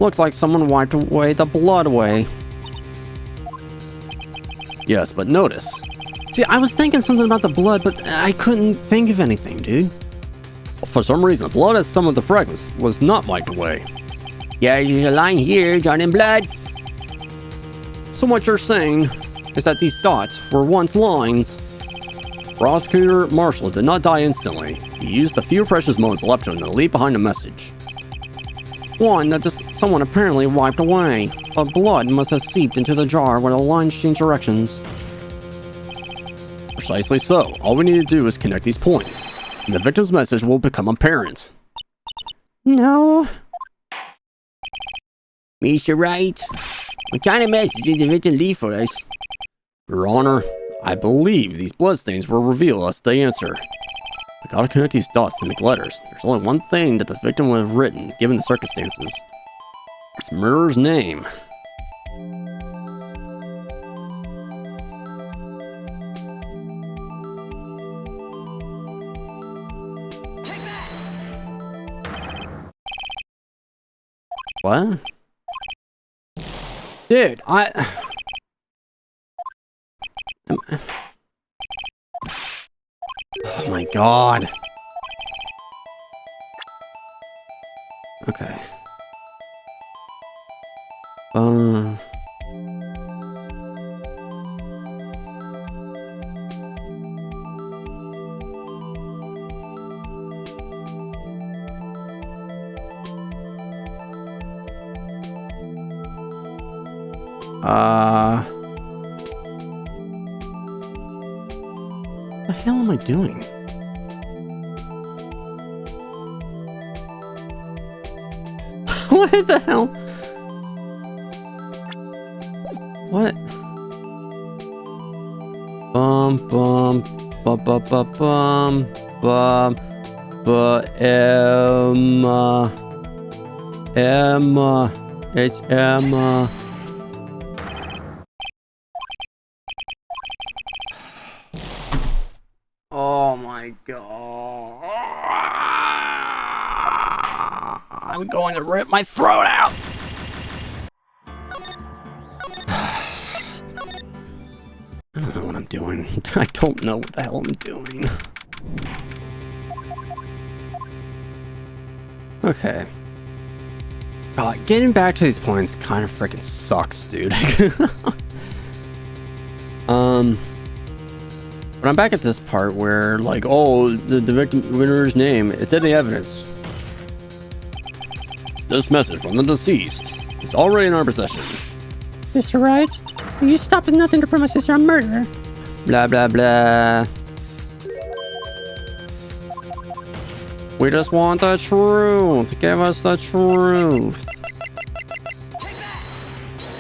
Looks like someone wiped away the blood away. Yes, but notice. See, I was thinking something about the blood, but I couldn't think of anything, dude. For some reason, the blood as some of the fragments was not wiped away. Yeah, there's a line here, drawn in blood. So what you're saying is that these dots were once lines. Prosecutor Marshall did not die instantly. He used the few precious moments left to him to leave behind a message. One that just someone apparently wiped away. But blood must have seeped into the jar where the lines changed directions. Precisely so. All we need to do is connect these points, and the victim's message will become apparent. No. Mr. Wright, what kind of message did the victim leave for us? Your Honor, I believe these bloodstains will reveal us the answer. I gotta connect these dots to make letters. There's only one thing that the victim would have written, given the circumstances. It's murderer's name. What? Dude, oh my god. Okay. What the hell am I doing? What the hell? What? Bum bum bum bum bum bum bum Emma. It's Emma. Oh my god. I'm going to rip my throat out. I don't know what I'm doing. I don't know what the hell I'm doing. Okay. God, getting back to these points kind of freaking sucks, dude. But I'm back at this part where, like, oh, the victim's name, it's in the evidence. This message from the deceased is already in our possession. Mr. Wright, you stopped at nothing to prove my sister a murderer. Blah, blah, blah. We just want the truth. Give us the truth.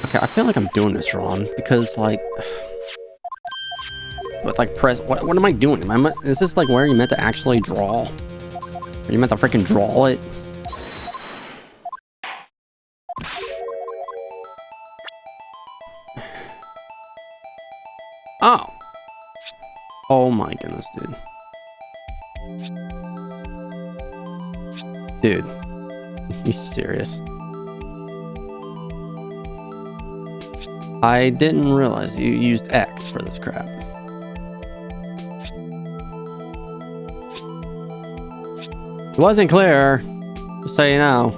Okay, I feel like I'm doing this wrong because, like, but like press. What am I doing? Is this like where you meant to actually draw? Or you meant to freaking draw it? Oh. Oh my goodness, dude. Dude, you serious? I didn't realize you used X for this crap. It wasn't clear, just so you know.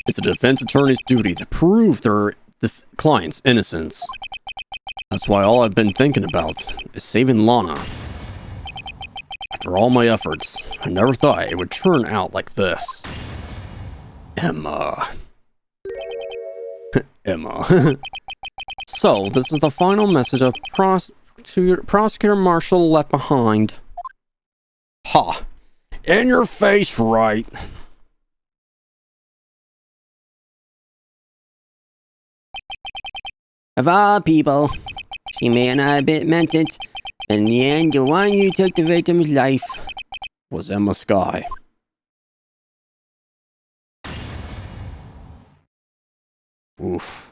It's the defense attorney's duty to prove their client's innocence. That's why all I've been thinking about is saving Lana. After all my efforts, I never thought it would turn out like this. Emma. Emma. So, this is the final message of Prosecutor Marshall left behind. Ha! In your face, Wright. Of all people, she may not have been meant it, but in the end, the one who took the victim's life Was Emma Skye. Oof.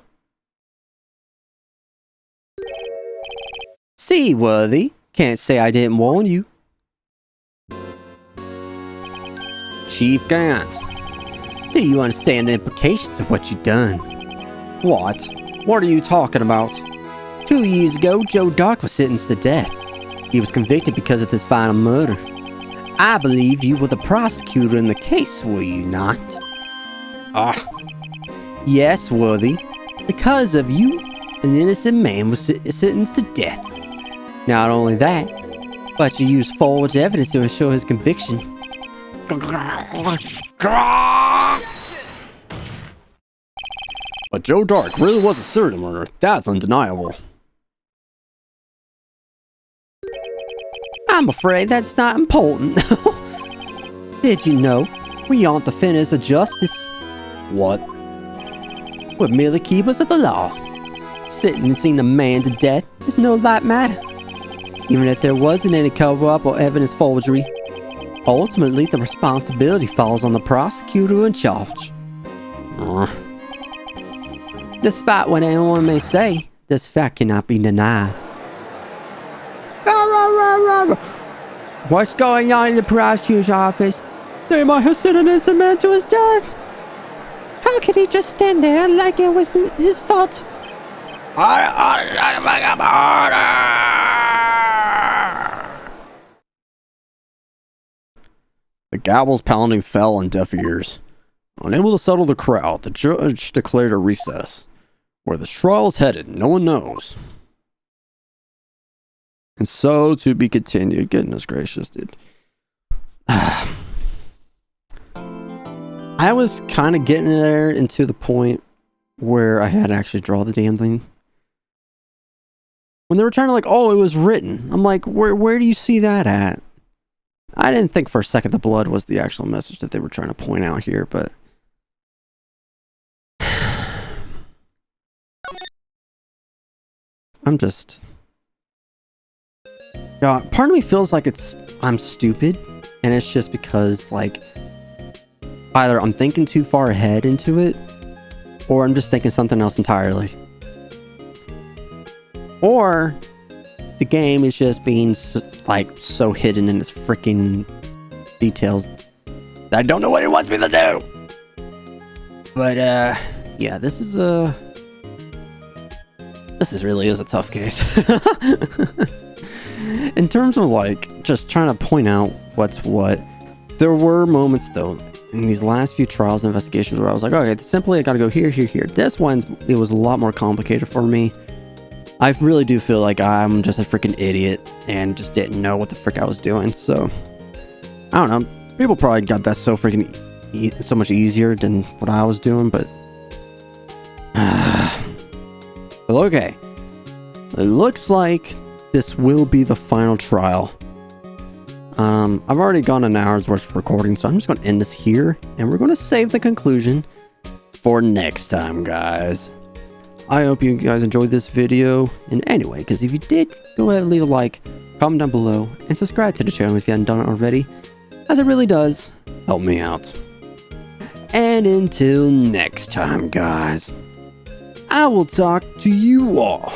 Seaworthy. Can't say I didn't warn you. Chief Gant. Do you understand the implications of what you've done? What? What are you talking about? 2 years ago, Joe Dark was sentenced to death. He was convicted because of this final murder. I believe you were the prosecutor in the case, were you not? Ah. Yes, Worthy. Because of you, an innocent man was sentenced to death. Not only that, but you used forged evidence to ensure his conviction. But Joe Dark really was a serial murderer. That's undeniable. I'm afraid that's not important. Did you know we aren't the defenders of justice? What? We're merely keepers of the law. Sitting and seeing a man to death is no light matter. Even if there wasn't any cover-up or evidence forgery, ultimately the responsibility falls on the prosecutor in charge. Despite what anyone may say, this fact cannot be denied. What's going on in the prosecutor's office? They might have sent an innocent man to his death. How could he just stand there like it was his fault? The gavel's pounding fell on deaf ears. Unable to settle the crowd, the judge declared a recess. Where the trial is headed, no one knows. And so to be continued. Goodness gracious, dude. I was kind of getting there into the point where I had to actually draw the damn thing. When they were trying to oh, it was written. I'm like, where do you see that at? I didn't think for a second the blood was the actual message that they were trying to point out here, but I'm just... God, part of me feels like I'm stupid, and it's just because, either I'm thinking too far ahead into it, or I'm just thinking something else entirely. Or the game is just being so hidden in its freaking details that I don't know what it wants me to do. But yeah, this really is a tough case. In terms of just trying to point out what's what, there were moments though in these last few trials and investigations where I was like, okay, simply I gotta go here, here, here. This one, it was a lot more complicated for me. I really do feel like I'm just a freaking idiot and just didn't know what the frick I was doing. So I don't know. People probably got that so freaking so much easier than what I was doing, but well, okay. It looks like this will be the final trial. I've already gone an hour's worth of recording, so I'm just going to end this here, and we're going to save the conclusion for next time, guys. I hope you guys enjoyed this video, and anyway, because if you did, go ahead and leave a like, comment down below, and subscribe to the channel if you hadn't done it already, as it really does help me out. And until next time, guys, I will talk to you all